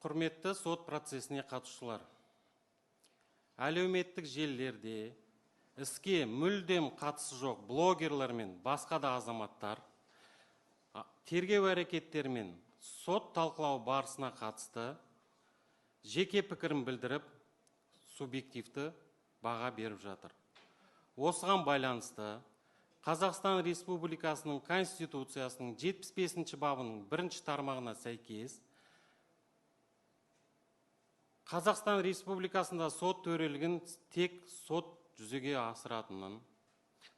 Құрметті сот процесіне қатысушылар. Әлеуметтік желілерде іске мүлдем қатысы жоқ блогерлер мен басқа да азаматтар тергеу әрекеттері мен сот талқылау барысына қатысты жеке пікірін білдіріп, субъективті баға беріп жатыр. Осыған байланысты Қазақстан Республикасының Конституциясының 75-ші бабының 1-ші тармағына сәйкес Қазақстан Республикасында сот төрелігін тек сот жүзеге асыратынын,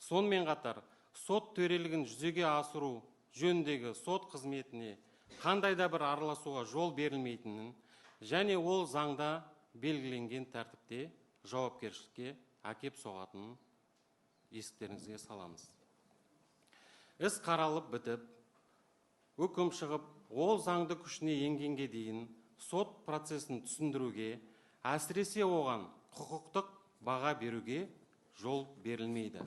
сонымен қатар сот төрелігін жүзеге асыру жөніндегі сот қызметіне қандай да бір араласуға жол берілмейтінін және ол заңда белгіленген тәртіпте жауапкершілікке әкеп соғатынын есіктеріңізге саламыз. Іс қаралып бітіп, үкім шығып, ол заңды күшіне енгенге дейін сот процесін түсіндіруге, әсіресе оған құқықтық баға беруге жол берілмейді.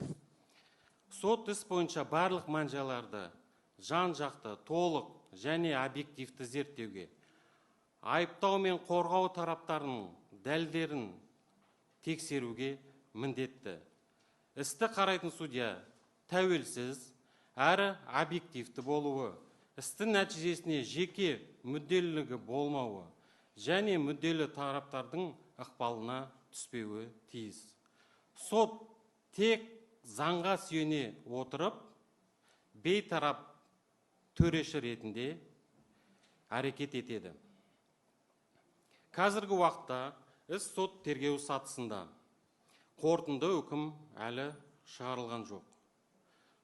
Сот іс бойынша барлық мән-жайларды жан-жақты, толық және объективті зерттеуге, айыптау мен қорғау тараптарының дәлелдерін тексеруге міндетті. Істі қарайтын судья тәуелсіз әрі объективті болуы, істің нәтижесіне жеке мүдделілігі болмауы және мүдделі тараптардың ықпалына түспеуі тиіс. Сот тек заңға сүйене отырып, бейтарап төреші ретінде әрекет етеді. Қазіргі уақытта іс сот тергеу сатысында. Қорытынды үкім әлі шығарылған жоқ.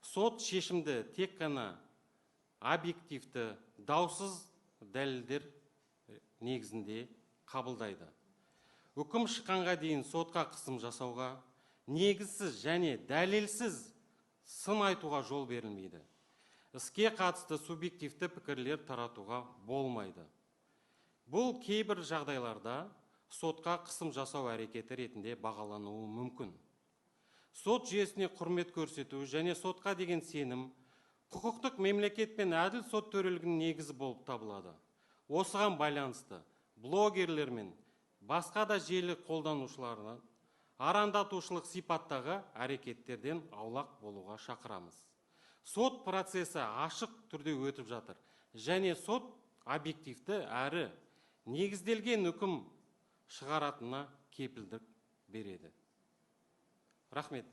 Сот шешімді тек қана объективті, даусыз дәлелдер негізінде қабылдайды. Үкім шыққанға дейін сотқа қысым жасауға, негізсіз және дәлелсіз сын айтуға жол берілмейді. Іске қатысты субъективті пікірлер таратуға болмайды. Бұл кейбір жағдайларда сотқа қысым жасау әрекеті ретінде бағалануы мүмкін. Сот жүйесіне құрмет көрсету және сотқа деген сенім құқықтық мемлекет пен әділ сот төрелігінің негізі болып табылады. Осыған байланысты блогерлер мен басқа да желі қолданушыларына арандатушылық сипаттағы әрекеттерден аулақ болуға шақырамыз. Сот процесі ашық түрде өтіп жатыр және сот объективті әрі негізделген үкім шығаратынына кепілдік береді. Рахмет.